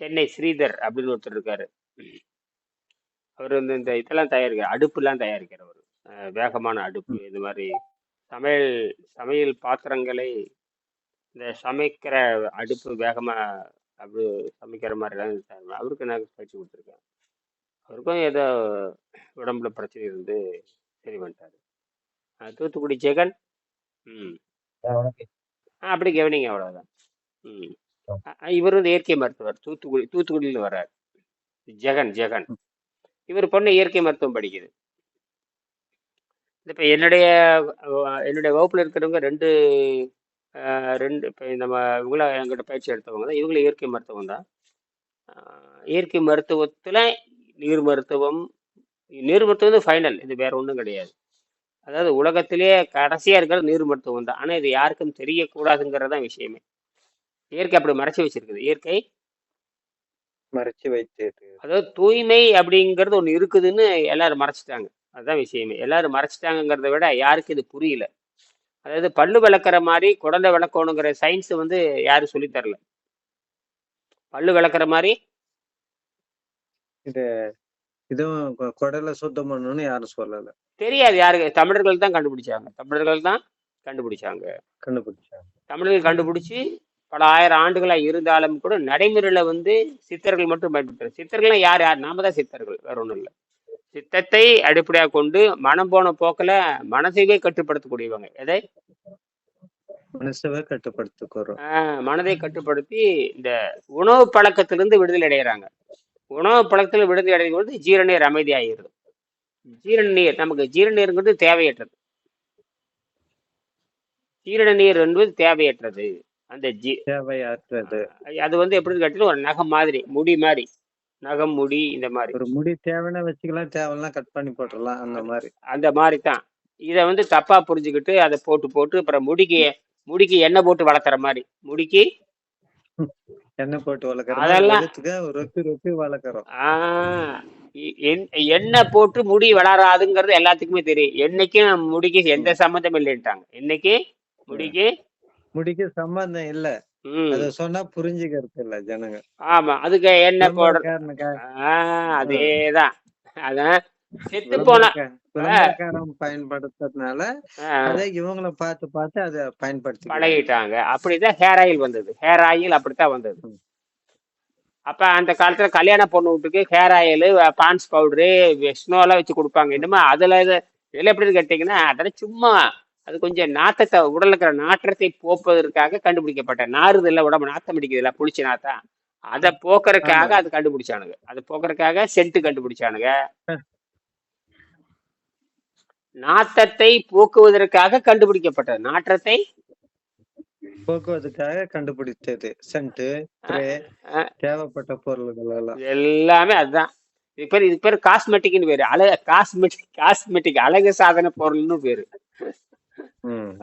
சென்னை ஸ்ரீதர் அப்படின்னு ஒருத்தர் இருக்காரு. அவர் வந்து இந்த இதெல்லாம் தயாரிக்கிறார், அடுப்புலாம் தயாரிக்கிறவர். வேகமான அடுப்பு, ம். இது மாதிரி சமையல் சமையல் பாத்திரங்களை, இந்த சமைக்கிற அடுப்பு வேகமா அப்படி சமைக்கிற மாதிரிலாம் அவருக்கு நான் பயிற்சி கொடுத்துருக்கேன். அவருக்கும் ஏதோ உடம்புல பிரச்சனை இருந்து சரி பண்ணிட்டாரு. தூத்துக்குடி ஜெகன். ம். வணக்கம். அப்படி கவனிங்க, அவ்வளவுதான். ம். ஆ. இவர் வந்து இயற்கை மருத்துவர், தூத்துக்குடியில வர்றார். ஜெகன் ஜெகன். ம். இவர் பொண்ணு இயற்கை மருத்துவம் படிக்குது. இப்ப என்னுடைய வகுப்புல இருக்கிறவங்க ரெண்டு இப்போ நம்ம இவங்கள என்கிட்ட பயிற்சி எடுத்தவங்க தான். இவங்களும் இயற்கை மருத்துவம் தான். இயற்கை மருத்துவத்துல நீர் மருத்துவம் நீர் மருத்துவம் வந்து ஃபைனல், இது வேற ஒன்றும் கிடையாது. அதாவது உலகத்திலேயே கடைசியா இருக்கிறது நீர் மருத்துவம் தான். ஆனா இது யாருக்கும் தெரியக்கூடாதுங்கிறதான் விஷயமே. இயற்கை அப்படி மறைச்சு வச்சிருக்குது. இயற்கை மறைச்சு வைத்து அதாவது தூய்மை அப்படிங்கிறது ஒண்ணு இருக்குதுன்னு எல்லாரும் மறைச்சிட்டாங்க. அதுதான் விஷயமே. எல்லாரும் மறைச்சிட்டாங்கிறத விட யாருக்கு இது புரியல. அதாவது பல்லு விளக்குற மாதிரி குடலை விளக்கணுங்கிற சயின்ஸ் வந்து யாரும் சொல்லித் தரல. பல்லு விளக்குற மாதிரி இது இதுவும் குடலை சுத்தம் பண்ணணும்னு யாரும் சொல்லல. தெரியாது யாருக்கு. தமிழர்கள் தான் கண்டுபிடிச்சாங்க. தமிழர்கள் கண்டுபிடிச்சு பல ஆயிரம் ஆண்டுகளா இருந்தாலும் கூட நடைமுறையில வந்து சித்தர்கள் மட்டும் பயன்படுத்துறாங்க. சித்தர்கள்லாம் யார் நாம தான் சித்தர்கள், வேற ஒண்ணும் இல்லை. சித்தத்தை அடிப்படையாக கொண்டு மனம் போன போக்கில் மனசையே கட்டுப்படுத்தக்கூடியவங்க. எதை மனசவே கட்டுப்படுத்திக்கிறோம். மனதை கட்டுப்படுத்தி இந்த உணவு பழக்கத்திலிருந்து விடுதலை அடைகிறாங்க. உணவு பழக்கத்தில் விடுதலை அடையும் போது ஜீரணீர் அமைதி ஆகிடுது. நமக்கு ஜீரணீருங்கிறது தேவையற்றது. ஜீரண நீர் என்பது தேவையற்றது. அந்த தேவையற்றது அது வந்து எப்படின்னு கேட்டீங்கன்னா ஒரு நகம் மாதிரி, முடி மாதிரி, நகம் முடி இந்த மாதிரி. ஒரு முடி தேவைன்னா வச்சுக்கலாம், தேவைன்னா கட் பண்ணி போட்டுடலாம். அந்த மாதிரி தான். இதை வந்து தப்பா புரிஞ்சுக்கிட்டு அதை போட்டு அப்புறம் முடிக்கு எண்ணெய் போட்டு வளர்க்குற மாதிரி. முடிக்கு எண்ணெய் போட்டு வளர்க்குற அதெல்லாம் ரொப்பி வளர்க்குறோம். எண்ணெய் போட்டு முடி வளராதுங்கிறது எல்லாத்துக்குமே தெரியும். என்னைக்கும் முடிக்கு எந்த சம்மந்தம் இல்லைன்ட்டாங்க. என்னைக்கு முடிக்கு சம்பந்தம் இல்ல. அத சொன்னா புரிஞ்சுக்கிறது இல்ல ஜனங்க. ஆமா, அதுக்கு என்ன போடுற அதேதான். அதான் செத்து போன பயன்படுத்துறதுனால அதை இவங்களை பார்த்து அதை பயன்படுத்தி பழகிட்டாங்க. அப்படிதான் ஹேர் ஆயில் வந்தது. ஹேர் ஆயில் அப்படித்தான் வந்தது. அப்ப அந்த காலத்துல கல்யாண பொண்ணு வீட்டுக்கு ஹேர் ஆயில், பான்ஸ் பவுடரு, ஸ்னோலாம் வச்சு கொடுப்பாங்க. இன்னுமா இதுல எப்படின்னு கேட்டீங்கன்னா அதெல்லாம் சும்மா அது கொஞ்சம் நாத்தத்தை, உடல்ல இருக்கிற நாற்றத்தை போக்குவதற்காக கண்டுபிடிக்கப்பட்ட நாறுது இல்ல, உடம்பு நாத்தம் அடிக்குது இல்ல, புளிச்ச நாத்தா, அதை போக்குறதுக்காக அது கண்டுபிடிச்சானுங்க. அதை போக்குறதுக்காக சென்ட் கண்டுபிடிச்சானுங்க. நாத்தத்தை போக்குவதற்காக கண்டுபிடிக்கப்பட்டது. நாற்றத்தை போக்குவதற்காக கண்டுபிடிச்சது சென்ட். தேவைப்பட்ட பொருள்கள் எல்லாமே அதுதான். இது பேர் காஸ்மெட்டிக்னு பேரு. காஸ்மெட்டிக் அழகு சாதன பொருள்னு பேரு.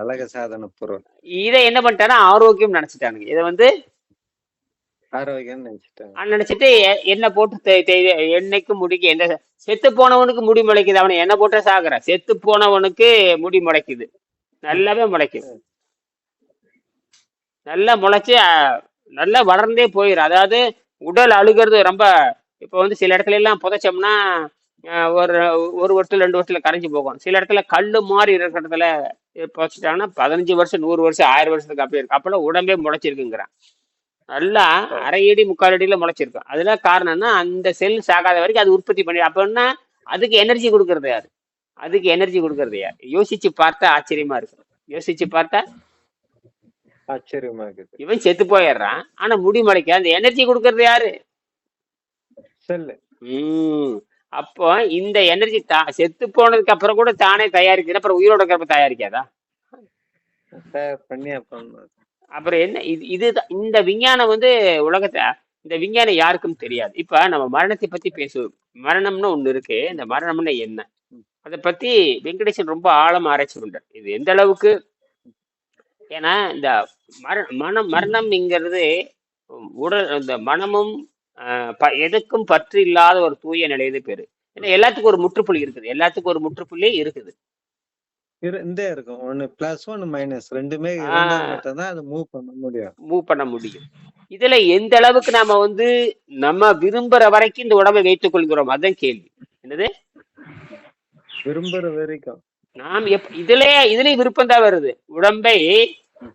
அழகு சாதன பொருள். இதை என்ன பண்ணிட்டானா ஆரோக்கியம் நினைச்சிட்டானுங்க. இதை வந்து ஆரோக்கியம் நினைச்சிட்டு எண்ணெய் போட்டு எண்ணெய்க்கு முடிக்கு எந்த செத்து போனவனுக்கு முடி முளைக்குது. அவனை எண்ணெய் போட்ட சாகுற. செத்து போனவனுக்கு முடி முளைக்குது, நல்லாவே முளைக்குது. நல்லா முளைச்சு நல்லா வளர்ந்தே போயிடும். அதாவது உடல் அழுகிறது ரொம்ப. இப்போ வந்து சில இடத்துல எல்லாம் புதைச்சோம்னா ஒரு வருஷத்துல 2 வருஷத்துல கரைஞ்சி போகும். சில இடத்துல கல்லு மாதிரி இருக்கிற இடத்துல புதைச்சிட்டாங்கன்னா 15 வருஷம் 100 வருஷம் 1000 வருஷத்துக்கு அப்படி இருக்கு. அப்பெல்லாம் உடம்பே முளைச்சிருக்குங்கிறான். நல்லா 1/2 அடி 3/4 அடியில முளைச்சிருக்கும். அதுல காரணம்னா அந்த செல் சாகாத வரைக்கும் அது உற்பத்தி பண்ணி. அப்படின்னா அதுக்கு எனர்ஜி கொடுக்கறது யாரு? யோசிச்சு பார்த்தா ஆச்சரியமா இருக்கு. இவன் செத்து போயிடுறான், ஆனா முடி முளைக்க அந்த எனர்ஜி கொடுக்கறது யாரு? செல்லு. அப்போ இந்த எனர்ஜி செத்து போனதுக்கு அப்புறம் கூட தானே தயாரிக்குது. அப்புறம் உயிரோட இருக்கிறப்ப தயாரிக்காதா? அப்புறம் என்ன இது இந்த விஞ்ஞானம் வந்து உலகத்தை, இந்த விஞ்ஞானம் யாருக்கும் தெரியாது. இப்ப நம்ம மரணத்தை பத்தி பேசுவோம். மரணம்னு ஒண்ணு இருக்கு. இந்த மரணம்னா என்ன, அதை பத்தி வெங்கடேசன் ரொம்ப ஆழமா ஆராய்ச்சி பண்றார். இது எந்த அளவுக்கு, ஏன்னா இந்த மரணம்ங்கிறது உடல், இந்த மனமும் எதுக்கும் பற்று இல்லாத ஒரு தூய நிலையது பேரு. ஏன்னா எல்லாத்துக்கும் ஒரு முற்றுப்புள்ளி இருக்குது. இருக்கும். ஒன்னு பிளஸ் ஒன்னு மைனஸ், ரெண்டுமே மூவ் பண்ண முடியும். இதுல எந்த அளவுக்கு நாம வந்து நம்ம விரும்புற வரைக்கும் இந்த உடம்பை வைத்துக் கொள்கிறோம், அதான் கேள்வி. என்னது, விரும்புற வரைக்கும். நாம் இதுலயே விருப்பம் தான் வருது. உடம்பை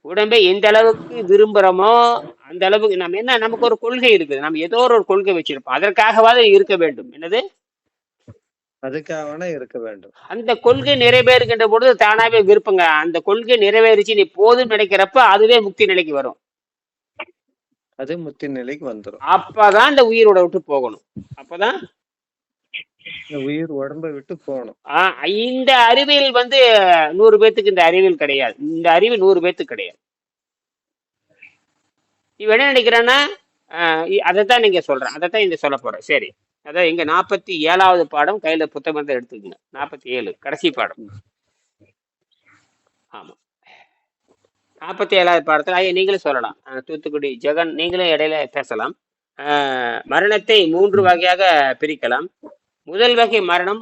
உடம்பை எந்த அளவுக்கு விரும்புறோமோ அந்த அளவுக்கு நம்ம என்ன, நமக்கு ஒரு கொள்கை இருக்குது, நம்ம ஏதோ ஒரு கொள்கை வச்சிருப்போம், அதற்காகவாது இருக்க வேண்டும். என்னது, அதுக்காக இருக்க வேண்டும். அந்த கொள்கை நிறைவேறுகின்ற பொழுது தானாவே விருப்பங்க. அந்த கொள்கை நிறைவேறிச்சு நீ போதும் நினைக்கிறப்ப அதுவே முக்தி நிலைக்கு வரும். அது முக்தி நிலைக்கு வந்துடும். அப்பதான் இந்த உயிரோட விட்டு போகணும். அப்பதான் இந்த உயிர் உடம்பை விட்டு போகணும். இந்த அறிவியல் வந்து 100 பேத்துக்கு இந்த அறிவியல் கிடையாது. இந்த அறிவு 100 பேத்துக்கு கிடையாது. இவ என்ன நினைக்கிறேன்னா, அதைத்தான் நீங்க சொல்றேன், அதைத்தான் இந்த சொல்ல போறேன். சரி, அதான் எங்க 47வது பாடம் கையில புத்தகத்தை எடுத்துக்கங்க. 47 கடைசி பாடம். ஆமா, 47வது பாடத்துல ஐயா நீங்களே சொல்லலாம். தூத்துக்குடி ஜெகன் நீங்களே இடையில பேசலாம். மரணத்தை 3 வகையாக பிரிக்கலாம். முதல் வகை மரணம்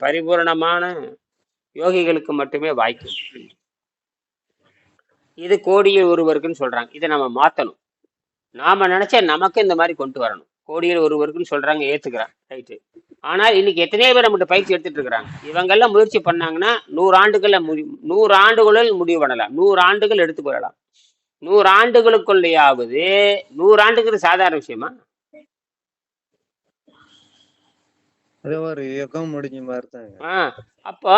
பரிபூரணமான யோகிகளுக்கு மட்டுமே வாய்க்கும். இது கோடியில் ஒருவருக்குன்னு சொல்றாங்க. இதை நம்ம மாத்தணும். நாம நினைச்சா நமக்கு இந்த மாதிரி கொண்டு வரணும். கோடியில் ஒருவருக்குன்னு சொல்றாங்க, ஏத்துக்கிறேன், ரைட்டு. ஆனால் இன்னைக்கு எத்தனையோ பேர் நம்மகிட்ட பயிற்சி எடுத்துட்டு இருக்கிறாங்க. இவங்கெல்லாம் முயற்சி பண்ணாங்கன்னா 100 ஆண்டுகளில் முடிவு பண்ணலாம். 100 ஆண்டுகள் எடுத்துக்கொள்ளலாம். 100 ஆண்டுகளுக்குள்ளையாவது 100 ஆண்டுங்கிறது சாதாரண விஷயமா? அது ஒரு யுகம் முடிஞ்ச மாதிரி தாங்க. அப்போ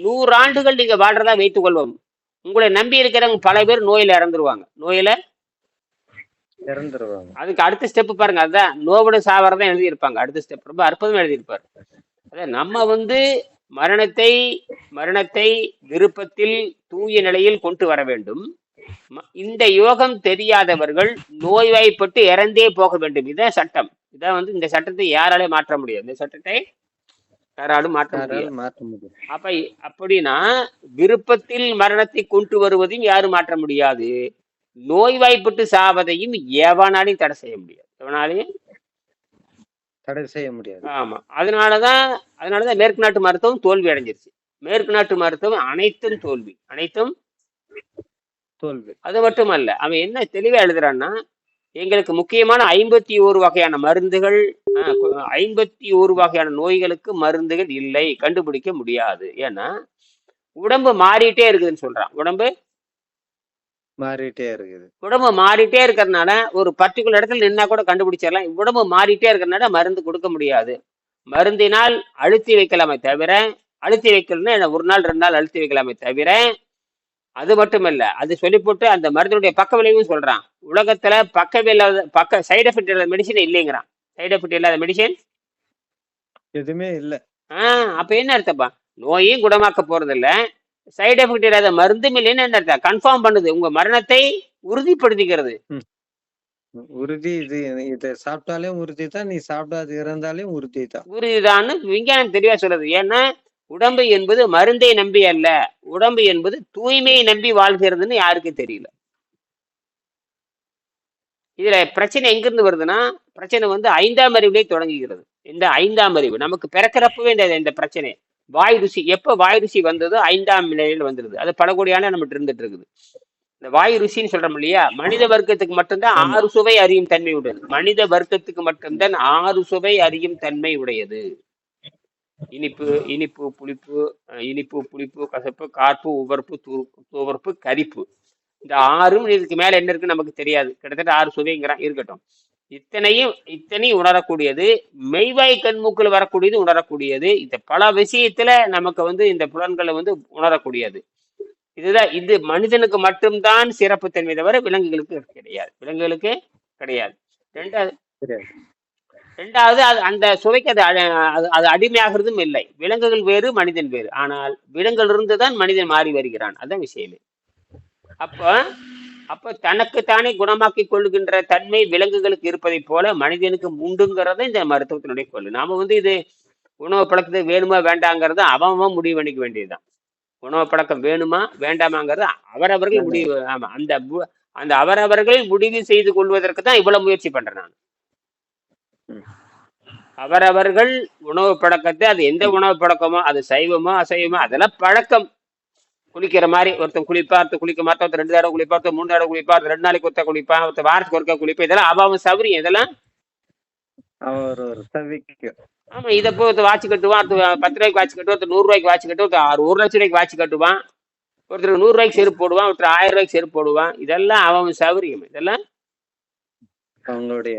100 ஆண்டுகள் நீங்க வாழ்றதா வைத்துக் கொள்வோம். உங்களை நம்பி இருக்கிறவங்க பல பேர் நோயில இறந்துருவாங்க. அதுக்கு அடுத்த ஸ்டெப் பாருங்க. அதுதான் நோவோட சாவறதான் எழுதியிருப்பாங்க. அடுத்த ஸ்டெப் ரொம்ப அற்புதமா எழுதியிருப்பாரு. அதான் நம்ம வந்து மரணத்தை விருப்பத்தில் தூய நிலையில் கொண்டு வர வேண்டும். இந்த யோகம் தெரியாதவர்கள் நோய்வாய்ப்பட்டு இறந்தே போக வேண்டும். இதான் சட்டம். இதான் வந்து இந்த சட்டத்தை யாராலே மாற்ற முடியாது. இந்த சட்டத்தை யாராலும் மாற்ற முடியாது. அப்படின்னா விருப்பத்தில் மரணத்தை கொண்டு வருவதையும் யாரும் மாற்ற முடியாது. நோய்வாய்ப்பட்டு சாவதையும் எவனாலையும் தடை செய்ய முடியாது. ஆமா, அதனாலதான் மேற்கு நாட்டு மருத்துவம் தோல்வி அடைஞ்சிருச்சு. மேற்கு நாட்டு மருத்துவம் அனைத்தும் தோல்வி. அது மட்டுமல்ல, அவன் என்ன தெளிவா எழுதுறான்னா, எங்களுக்கு முக்கியமான 51 வகையான மருந்துகள், 51 வகையான நோய்களுக்கு மருந்துகள் இல்லை, கண்டுபிடிக்க முடியாது. ஏன்னா உடம்பு மாறிட்டே இருக்குதுன்னு சொல்றான். உடம்பு மாறிட்டே இருக்கிறதுனால ஒரு பர்டிகுலர் இடத்துல நின்னா கூட கண்டுபிடிச்சிடலாம். உடம்பு மாறிட்டே இருக்கிறதுனால மருந்து கொடுக்க முடியாது. மருந்தினால் அழுத்தி வைக்கலாமே தவிர, அழுத்தி வைக்கலன்னா ஒரு நாள் 2 நாள் அழுத்தி வைக்கலாமே தவிர, அது மட்டுமல்ல, அது சொல்லி போட்டு அந்த மருந்தினுடைய பக்க விளைவும் சொல்றான். உலகத்துல சைடு எஃபெக்ட் இல்லாத மெடிசன் இல்லைங்கிறான். சைடு எஃபெக்ட் இல்லாத மெடிசன் எதுவுமே இல்ல. அப்ப என்ன அர்த்தப்பா? நோயும் குணமாக்க போறது இல்ல, சைடு எஃபெக்ட் இல்லாத மருந்தும் இல்லைன்னு என்ன அர்த்தம்? கன்ஃபார்ம் பண்ணுது, உங்க மரணத்தை உறுதிப்படுத்திக்கிறது. உறுதி. இதை சாப்பிட்டாலே உறுதி தான், நீ சாப்பிடாது இருந்தாலும் உறுதிதான் விஞ்ஞானம் தெளிவா சொல்றது. ஏன்னா உடம்பு என்பது மருந்தை நம்பி அல்ல, உடம்பு என்பது தூய்மையை நம்பி வாழ்கிறதுன்னு யாருக்கும் தெரியல. இதுல பிரச்சனை எங்கிருந்து வருதுன்னா, பிரச்சனை வந்து 5ஆம் அறிவிலே தொடங்குகிறது. இந்த 5ஆம் அறிவு நமக்கு பிறக்கிறப்பவே இந்த பிரச்சனை, வாய் ருசி. எப்ப வாய் ருசி வந்ததோ 5ஆம் நிலையில் வந்துருது. அது பல கோடியான நம்மகிட்ட இருந்துட்டு இருக்குது. இந்த வாய் ருசின்னு சொல்றோம் இல்லையா, மனித வர்க்கத்துக்கு மட்டும்தான் 6 சுவை அறியும் தன்மை உடையது. மனித வர்க்கத்துக்கு மட்டும்தான் 6 சுவை அறியும் தன்மை உடையது. இனிப்பு, புளிப்பு, கசப்பு, கார்ப்பு, உவர்ப்பு, துவர்ப்பு, கரிப்பு. இந்த 6ம் இதுக்கு மேல என்ன இருக்கு நமக்கு தெரியாது. கிட்டத்தட்ட 6 சுவைங்கிறான். இருக்கட்டும். இத்தனையும் உணரக்கூடியது, மெய்வாய் கண்மூக்கில் வரக்கூடியது உணரக்கூடியது. இந்த பல விஷயத்துல நமக்கு வந்து இந்த புலன்களை வந்து உணரக்கூடியது. இது மனிதனுக்கு மட்டும்தான் சிறப்பு தன்மை தவிர விலங்குகளுக்கு கிடையாது. ரெண்டாவது அந்த சுவைக்கு அது அடிமையாகிறதும் இல்லை. விலங்குகள் வேறு, மனிதன் வேறு. ஆனால் விலங்குகள் இருந்துதான் மனிதன் மாறி வருகிறான். அதான் விஷயமே. அப்ப தனக்குத்தானே குணமாக்கி கொள்ளுகின்ற தன்மை விலங்குகளுக்கு இருப்பதை போல மனிதனுக்கு உண்டுங்கிறத இந்த மருத்துவத்தினுடைய கொள்ளு. நாம வந்து இது உணவு பழக்கத்துக்கு வேணுமா வேண்டாங்கிறத அவன் முடிவு பண்ணிக்க வேண்டியதுதான். உணவு பழக்கம் வேணுமா வேண்டாமாங்கிறது அவரவர்கள் முடிவு. ஆமா, அந்த அவரவர்கள் முடிவு செய்து கொள்வதற்கு தான் இவ்வளவு முயற்சி பண்றேன் நான். அவரவர்கள் உணவு பழக்கத்தை, அது எந்த உணவு பழக்கமோ, அது சைவமோ அசைவமோ, அதெல்லாம் பழக்கம். குளிக்கிற மாதிரி ஒருத்தன் குளிப்பா, ஒருத்தன் குளிக்க மாட்டான், ஒருத்தன் 2 தடவை குளிப்பா, ஒருத்தன் 3 தடவை குளிப்பா, ஒருத்தன் 2 நாளைக்கு ஒருத்தன் குளிப்பான், ஒருத்தன் வாரத்துக்கு ஒருக்கா குளிப்பா. இதெல்லாம் அவன் சௌகரியம் இதெல்லாம். அவர் ஒரு தவிக்க. ஆமா, இதை போய் ஒருத்தர் வாட்ச் கட்டுவான், ஒருத்தர் 10 ரூபாய்க்கு வாட்ச் கட்டுவான், ஒருத்தர் 100 ரூபாய்க்கு வாட்ச் கட்டுவான், ஒருத்தர் 1 லட்சம் ரூபாய்க்கு வாட்ச் கட்டுவான், ஒருத்தர் 100 ரூபாய்க்கு செருப்பு போடுவான், ஒருத்தர் 1000 ரூபாய்க்கு செருப்பு போடுவான். இதெல்லாம் அவன் சௌகரியம் இதெல்லாம். அவங்களுடைய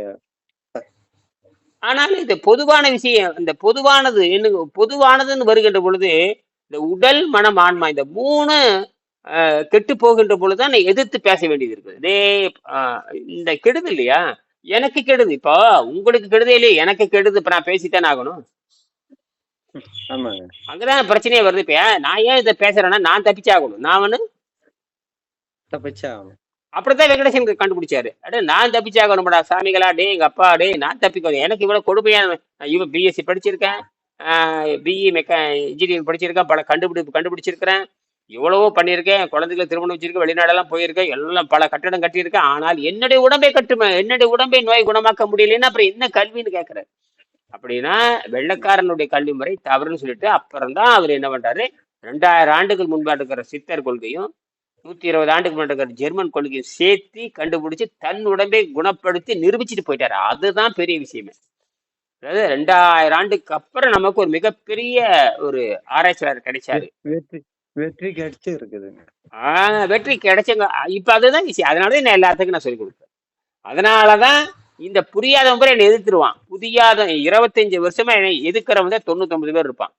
ஆனாலும் இது பொதுவான விஷயம். இந்த பொதுவானது என்ன, பொதுவானதுன்னு வருகின்ற பொழுது இந்த உடல் மனம் ஆன்மா இந்த 3 கெட்டு போகின்ற பொழுதுதான் நான் எதிர்த்து பேச வேண்டியது இருக்குது. இதே இந்த கெடுது இல்லையா, எனக்கு கெடுது. இப்போ உங்களுக்கு கெடுதே இல்லையே, எனக்கு கெடுது. இப்ப நான் பேசித்தானே ஆகணும். ஆமாங்க அங்கதான் பிரச்சனையே வருது. இப்ப நான் ஏன் இதை பேசுறேன்னா நான் தப்பிச்சாகணும். நான் வந்து தப்பிச்சா ஆகணும். அப்படித்தான் வெங்கடேசன் கண்டுபிடிச்சாரு. அடே நான் தப்பிச்சாகணும்டா சாமிகளா, டே எங்க அப்பா, டே நான் தப்பிக்கணும். எனக்கு இவ்வளவு கொடுமையான, இவன் பிஎஸ்சி படிச்சிருக்கேன், பிஇ இன்ஜினியரிங் படிச்சிருக்கேன், பல கண்டுபிடிச்சிருக்கிறேன், எவ்வளவோ பண்ணியிருக்கேன், குழந்தைகளை திருமணம் வச்சிருக்கேன், வெளிநாடெல்லாம் போயிருக்கேன், எல்லாம் பல கட்டடம் கட்டியிருக்கேன். ஆனால் என்னுடைய உடம்பை கட்டுமே, என்னுடைய உடம்பை நோய் குணமாக்க முடியலன்னா அப்புறம் என்ன கல்வின்னு கேட்கிறாரு. அப்படின்னா வெள்ளைக்காரனுடைய கல்வி முறை தவறுன்னு சொல்லிட்டு அப்புறம் தான் அவர் என்ன பண்றாரு, 2000 ஆண்டுகள் முன்பாக இருக்கிற சித்தர் கொள்கையும் 120 ஆண்டுக்கு முன்னாடி இருக்கிற ஜெர்மன் கொள்கையும் சேர்த்து கண்டுபிடிச்சு தன் உடம்பை குணப்படுத்தி நிரூபிச்சுட்டு போயிட்டாரு. அதுதான் பெரிய விஷயமே. அதாவது 2000 ஆண்டுக்கு அப்புறம் நமக்கு ஒரு மிகப்பெரிய ஒரு ஆராய்ச்சியாளர் கிடைச்சாரு. வெற்றி வெற்றி கிடைச்சு இருக்குதுங்க. வெற்றி கிடைச்சங்க. இப்ப அதுதான் விஷயம். அதனாலதான் நான் எல்லாத்துக்கும் நான் சொல்லிக் கொடுப்பேன். அதனாலதான் இந்த புரியாதவன் பேர் என்னை எதிர்த்துருவான். புரியாத 25 வருஷமா என்னை எதிர்க்கிறவன் தான் 99 பேர் இருப்பான்.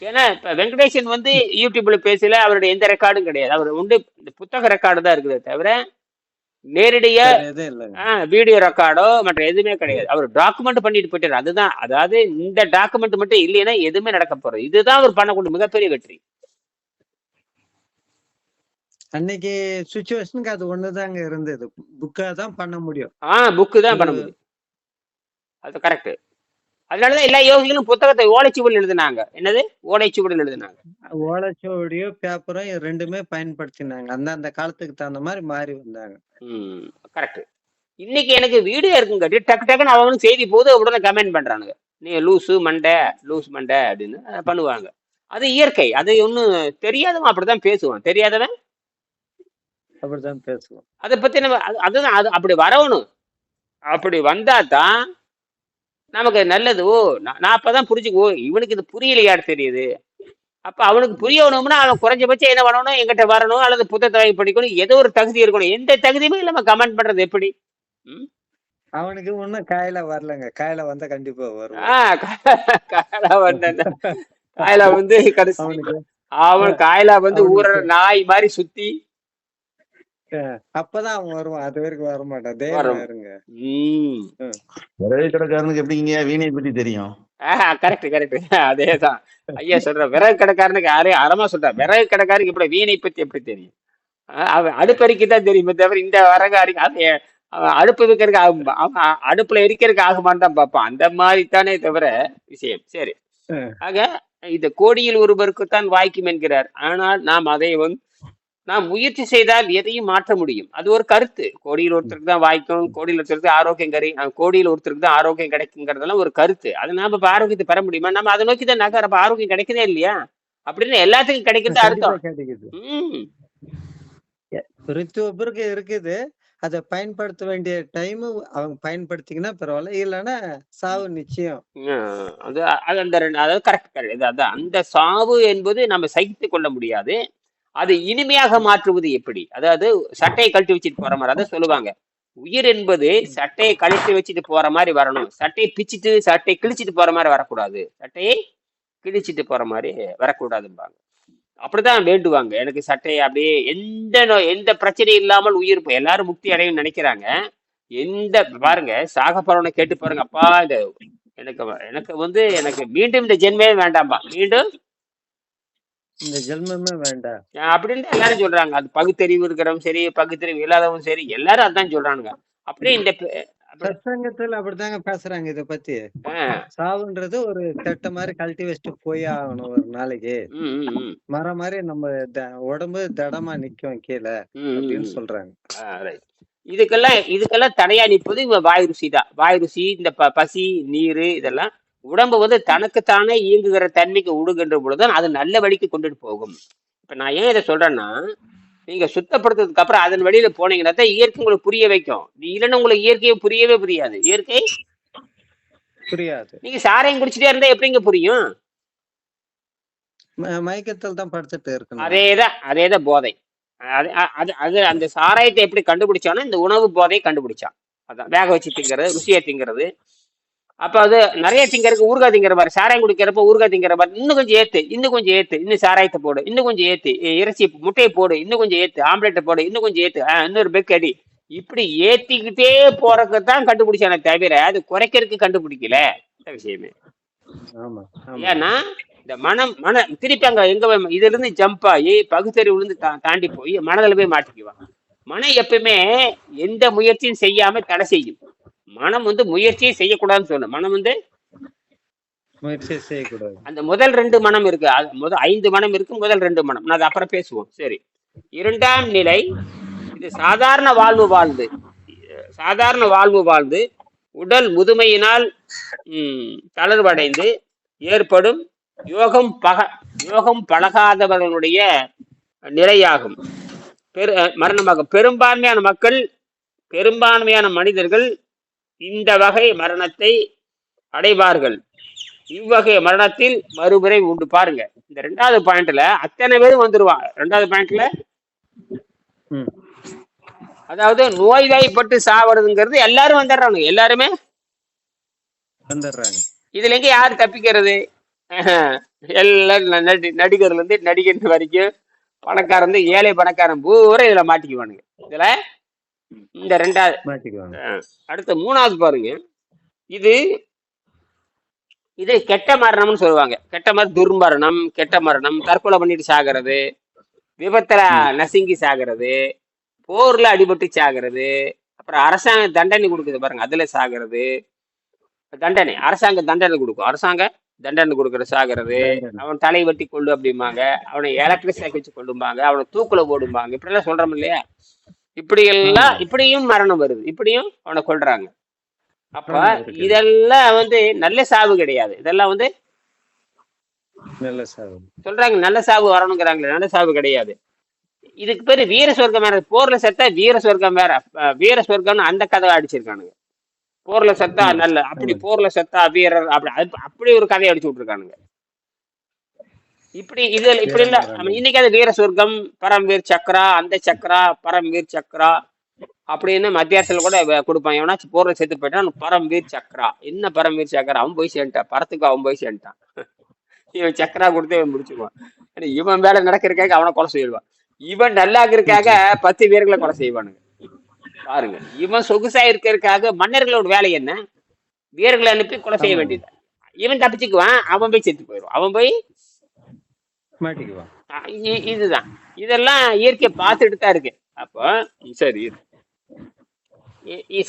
ஏன்னா இப்ப வெங்கடேசன் வந்து யூடியூப்ல பேசல, அவருடைய எந்த ரெக்கார்டும் கிடையாது. அவர் உண்டு இந்த புத்தக ரெக்கார்டு தான் இருக்குதே தவிர நேரடியா வேற எதுவும் இல்லைங்க. வீடியோ ரெக்கார்டோ மற்ற எதுவுமே கிடையாது. அவர் டாக்குமெண்ட் பண்ணிட்டு போயிட்டாரு. அதுதான், அதாவது இந்த டாக்குமெண்ட் மட்டும் இல்லைன்னா எதுவுமே நடக்க போறது. இதுதான் அவர் பண்ணக்கூடிய மிகப்பெரிய வெற்றி. அன்னைக்கு சுச்சுவேஷனுக்கு அது ஒண்ணுதாங்க இருந்தது. புக்கா தான் பண்ண முடியும். புக்கு தான் பண்ண முடியும். அது கரெக்ட். அதனாலதான் எல்லா யோகிகளும் புத்தகத்தை ஓலைச்சுவடியில் எழுதினாங்க. என்னது ஓலைச்சுவடியில் எழுதினாங்க. ஓலைச்சுவடியோ பேப்பரோ ரெண்டுமே பயன்படுத்தினாங்க. அந்த காலத்துக்கு தகுந்த மாதிரி மாறி வந்தாங்க. கரெக்ட். இன்னைக்கு எனக்கு வீடியோ இருக்குங்காட்டி டக்கு டக்குன்னு அவங்களும் செய்தி போது உடனே கமெண்ட் பண்றானுங்க, நீ லூஸ் மண்டை அப்படின்னு பண்ணுவாங்க. அது இயற்கை. அது ஒன்னும் தெரியாதவன் அப்படிதான் பேசுவான். தெரியாதவன் அப்படிதான் பேசுவோம். அதை பத்தி நம்ம அதுதான் அது அப்படி வரணும். அப்படி வந்தா தான் நமக்கு நல்லது. நான் அப்பதான் புரிஞ்சுக்கோ, இவனுக்கு இது புரியலையாடு தெரியுது. அப்ப அவனுக்கு புரியணும்னா அவன் குறைஞ்சபட்சம் என்ன பண்ணணும், எங்கிட்ட வரணும், அல்லது புத்தகத்தை வாங்கி படிக்கணும், ஏதோ ஒரு தகுதி இருக்கணும். எந்த தகுதியுமே இல்லாம கமெண்ட் பண்றது எப்படி? அவனுக்கு ஒன்னும் காயில வரலங்க. காயில வந்தா கண்டிப்பா வரும். காயில வந்து கடைசி அவன் காயில வந்து ஊற நாய் மாதிரி சுத்தி அப்பதான் அவன் வருவான். அது வரைக்கும் வர மாட்டான். தைரியம் இருங்க. விறகு கடைக்காரனுக்கு எப்படிங்க வீணை பத்தி தெரியும்? கரெக்ட். அதேதான் ஐயா சொல்ற. விறகு கடைக்காரனுக்கு யாரையும் அறமா சொல்ற. விறகு கடைக்காரனுக்கு எப்படி வீணை பத்தி எப்படி தெரியும்? அவன் அடுப்பறிக்கு தான் தெரியுமே தவிர இந்த விறகு அரிக்க அது அடுப்பு வைக்கிறதுக்கு ஆகும், அவன் அடுப்புல எரிக்கிறதுக்கு ஆகுமான்னு தான் பார்ப்பான். அந்த மாதிரி தானே தவிர விஷயம். சரி, ஆக இந்த கோடியில் ஒருவருக்குத்தான் வாய்க்கும் என்கிறார். ஆனால் நாம் முயற்சி செய்தால் எதையும் மாற்ற முடியும். அது ஒரு கருத்து. கோடியில் ஒருத்தருக்கு தான் வாய்க்கும், கோடியில் ஒருத்தருக்கு ஆரோக்கியம் கோடியில் ஒருத்தருக்கு தான் ஆரோக்கியம் கிடைக்குங்கிறதெல்லாம் ஒரு கருத்து. அது நாம இப்ப ஆரோக்கியத்தை பெற முடியுமா? நம்ம அதை நோக்கி தான் நகர். அப்ப ஆரோக்கியம் கிடைக்குதே இல்லையா? அப்படின்னு எல்லாத்துக்கும் கிடைக்கிறது அர்த்தம். ரித்துவருக்கு இருக்குது. அதை பயன்படுத்த வேண்டிய டைம் அவங்க பயன்படுத்திங்கன்னா பரவாயில்ல, இல்லைன்னா சாவு நிச்சயம். அதாவது கரெக்ட். அதான் அந்த சாவு என்பது நம்ம சகித்து கொள்ள முடியாது. அது இனிமையாக மாற்றுவது எப்படி? அதாவது சட்டையை கழட்டி வச்சுட்டு போற மாதிரி. அதை சொல்லுவாங்க, உயிர் என்பது சட்டையை கழட்டி வச்சுட்டு போற மாதிரி வரணும். சட்டையை பிச்சுட்டு சட்டையை கிழிச்சிட்டு போற மாதிரி வரக்கூடாது. சட்டையை கிழிச்சிட்டு போற மாதிரி வரக்கூடாதும்பாங்க. அப்படிதான் வேண்டுவாங்க. எனக்கு சட்டையை அப்படியே எந்த பிரச்சனையும் இல்லாமல் உயிர் எல்லாரும் முக்தி அடையும் நினைக்கிறாங்க. பாருங்க, சாக போறவனை கேட்டு பாருங்க, அப்பா இந்த எனக்கு மீண்டும் இந்த ஜென்மே வேண்டாம்பா, மீண்டும் இந்த ஜென்மமே வேண்டாம் அப்படின்னு எல்லாரும் சொல்றாங்க. அது பகுத்தறிவு இருக்கிறவங்க சரி, பகுத்தறிவு இல்லாதவங்க சரி, எல்லாரும் அதான் சொல்றானுங்க. அப்படியே இந்த சத்சங்கத்துல அப்படித்தாங்க பேசுறாங்க இத பத்தி. சாவுன்றது ஒரு திட்ட மாதிரி கழட்டி வச்சுட்டு போய் ஆகணும் ஒரு நாளைக்கு. மரம் மாதிரி நம்ம உடம்பு திடமா நிக்கும் கீழே அப்படின்னு சொல்றாங்க. இதுக்கெல்லாம் தடையா நிற்பது வாய் ருசி தான். வாய் ருசி, இந்த பசி, நீரு, இதெல்லாம் உடம்பு வந்து தனக்குத்தானே இயங்குகிற தன்மைக்கு உடுகின்ற பொழுதுதான் அது நல்ல வழிக்கு கொண்டுட்டு போகும். இப்ப நான் ஏன் இதை சொல்றேன்னா, நீங்க சுத்தப்படுத்துறதுக்கு அப்புறம் அதன் வழியில போனீங்கன்னா தான் இயற்கை உங்களுக்கு புரிய வைக்கும். இல்லைன்னா உங்களுக்கு இயற்கையை புரியவே புரியாது. இயற்கை புரியாது. நீங்க சாராயம் குடிச்சிட்டே இருந்தா எப்படிங்க புரியும்? மயக்கத்தில் தான் படுத்துட்டு இருக்கணும். அதேதான் போதை. அது அது அது அந்த சாராயத்தை எப்படி கண்டுபிடிச்சானோ இந்த உணவு போதையை கண்டுபிடிச்சான். அதான் வேக வச்சு திங்கிறது, ருசியை திங்கிறது. அப்ப அது நிறைய திங்கிறதுக்கு ஊறுகாய் திங்கிற மாதிரி, சாராயம் குடிக்கிறப்ப ஊறுகாய் திங்கிற மாதிரி, இன்னும் கொஞ்சம் ஏத்து, இன்னும் கொஞ்சம் ஏத்து, இன்னும் சாராயத்தை போடு, இன்னும் கொஞ்சம் ஏத்து, இறைச்சி முட்டையை போடு, இன்னும் கொஞ்சம் ஏத்து, ஆம்லெட்டை போடு, இன்னும் கொஞ்சம் ஏத்து, இன்னொரு பெக் அடி, இப்படி ஏத்திக்கிட்டே போறதுக்கு தான் கண்டுபிடிச்சானே தவிர அது குறைக்கிறதுக்கு கண்டுபிடிக்கல விஷயமே. ஏன்னா இந்த மனம் திருப்பி அங்க எங்க இதுல இருந்து ஜம்ப் ஆகி பகுத்தறிவு விழுந்து தாண்டி போய் மனதில் போய் மாட்டிக்குவாங்க. மனம் எப்பவுமே எந்த முயற்சியும் செய்யாம தடை செய்யும். மனம் முயற்சியை செய்யக்கூடாதுன்னு சொல்லணும். மனம் முயற்சியை செய்யக்கூடாது. அந்த முதல் 2 மனம் இருக்கு, முதல் 5 மனம் இருக்கு, முதல் 2 மனம் நான் அது அப்புறம் பேசுவோம். சரி, 2ஆம் நிலை இது சாதாரண வாழ்வு வாழ்ந்து உடல் முதுமையினால் தளர்வடைந்து ஏற்படும் யோகம் பழகாதவர்களுடைய நிலையாகும், மரணமாகும். பெரும்பான்மையான மனிதர்கள் இந்த வகை மரணத்தை அடைவார்கள். இவ்வகை மரணத்தில் மறுமுறை உண்டு. பாருங்க, இந்த 2வது பாயிண்ட்ல அத்தனை பேரும் வந்துருவான். 2வது பாயிண்ட்ல அதாவது நோய்வாய்ப்பட்டு சாவறதுங்கிறது எல்லாரும் வந்துடுறாங்க, எல்லாருமே வந்துடுறாங்க. இதுல எங்க யாரு தப்பிக்கிறது? எல்லாரும் நடிகர்ல இருந்து நடிகர் வரைக்கும் பணக்காரன் ஏழை பணக்காரன் பூரா இதுல மாட்டிக்குவானுங்க. இதுல இந்த 2வது மாட்டிக்குவாங்க. அடுத்த 3வது பாருங்க, இது கெட்ட மரணம்னு சொல்லுவாங்க. கெட்ட மரணம், துர்மரணம், கெட்ட மரணம், தற்கொலை பண்ணிட்டு சாகிறது, விபத்துல நசுங்கி சாகிறது, போர்ல அடிபட்டு சாகிறது, அப்புறம் அரசாங்கம் தண்டனை கொடுக்குது பாருங்க, அதுல சாகிறது. தண்டனை அரசாங்கம் தண்டனை கொடுக்கும், அரசாங்கம் தண்டனை கொடுக்குற சாகிறது. அவன் தலை வெட்டி கொள்ளு அப்படிம்பாங்க, அவனை எலக்ட்ரிக் ஷாக் வச்சு கொள்ளும்பாங்க, அவனை தூக்குல போடும்பாங்க, இப்படி எல்லாம் சொல்றோம் இல்லையா? இப்படியும் மரணம் வருது, இப்படியும் அவனை கொல்றாங்க. அப்ப இதெல்லாம் நல்ல சாவு கிடையாது. இதெல்லாம் நல்ல சாவு சொல்றாங்க, நல்ல சாவு வரணுங்கிறாங்களே, நல்ல சாவு கிடையாது. இதுக்கு பேரு வீர சொர்க்கம் வேற. போர்ல செத்தா வீர சொர்க்கம் வேற, வீர சொர்க்கம்னு அந்த கதை அடிச்சிருக்கானுங்க. போர்ல செத்தா நல்ல, அப்படி போர்ல செத்தா வீரர், அப்படி ஒரு கதையை அடிச்சு விட்டுருக்கானுங்க. இப்படி இல்ல. இன்னைக்கு அது வீர சொர்க்கம், பரம்வீர் சக்ரா, அந்த சக்ரா, பரம்வீர் சக்ரா அப்படின்னு மத்திய அரசுல கூட கொடுப்பான். எவனாச்சும் போர்ல செத்து போயிட்டான், பரம்வீர் சக்ரா. என்ன பரம்வீர் சக்ரா? அவன் போய் சேர்ந்துட்டான், பரத்துக்கு அவன் போய் சேர்ந்துட்டான். இவன் சக்ரா கொடுத்து இவன் முடிச்சுக்குவான். இவன் வேலை நடக்கிறதுக்காக அவனை கொலை செய்வான். இவன் நல்லா இருக்கிறதுக்காக 10 வீரர்களை கொலை செய்வானுங்க. பாருங்க, இவன் சொகுசா இருக்கிறதுக்காக மன்னர்களோட வேலை என்ன? வீரர்களை அனுப்பி கொலை செய்ய வேண்டியது. இவன் தப்பிச்சுக்குவான், அவன் போய் செத்து போயிடுவான், அவன் போய் மாட்டிக்குவான். இதுதான், இதெல்லாம் இயற்கை பார்த்துட்டு தான் இருக்கு. அப்போ சரி,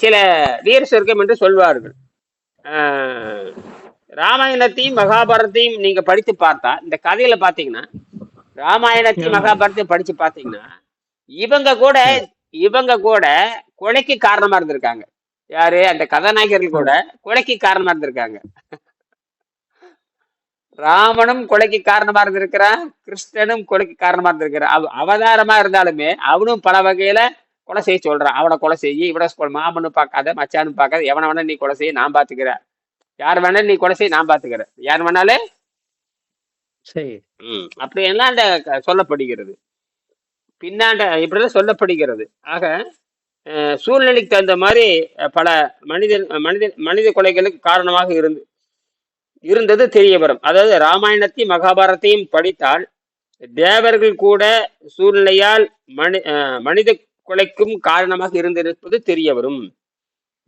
சில வீர சொர்க்கம் என்று சொல்வார்கள். ராமாயணத்தையும் மகாபாரதத்தையும் நீங்க படித்து பார்த்தா, இந்த கதையில பாத்தீங்கன்னா, ராமாயணத்தையும் மகாபாரத்தையும் படிச்சு பாத்தீங்கன்னா, இவங்க கூட கொலைக்கு காரணமா இருந்திருக்காங்க. யாரு? அந்த கதாநாயகர்கள் கூட கொலைக்கு காரணமா இருந்திருக்காங்க. ராமனும் கொலைக்கு காரணமா இருந்திருக்கிறான், கிருஷ்ணனும் கொலைக்கு காரணமா இருந்திருக்கிறான். அவதாரமா இருந்தாலுமே அவனும் பல வகையில கொலை செய்ய சொல்றான். அவனை கொலை செய்ய, இவனை மாமனும் பார்க்காத, மச்சானும் பார்க்காத, எவனை வேணா நீ கொலை செய்ய, நான் பாத்துக்கிறேன். யார் வேணாலும் நீ கொலை செய்ய, நான் பாத்துக்கிறேன். யார் வேணாலும் சரி. அப்படி எல்லாம் அந்த சொல்லப்படுகிறது, பின்னாண்ட இப்படிதான் சொல்லப்படுகிறது. ஆக சூழ்நிலைக்கு தகுந்த மாதிரி பல மனித கொலைகளுக்கு காரணமாக இருந்தது தெரிய வரும். அதாவது ராமாயணத்தையும் மகாபாரத்தையும் படித்தால் தேவர்கள் கூட சூழ்நிலையால் மனித கொலைக்கும் காரணமாக இருந்திருப்பது தெரிய வரும்.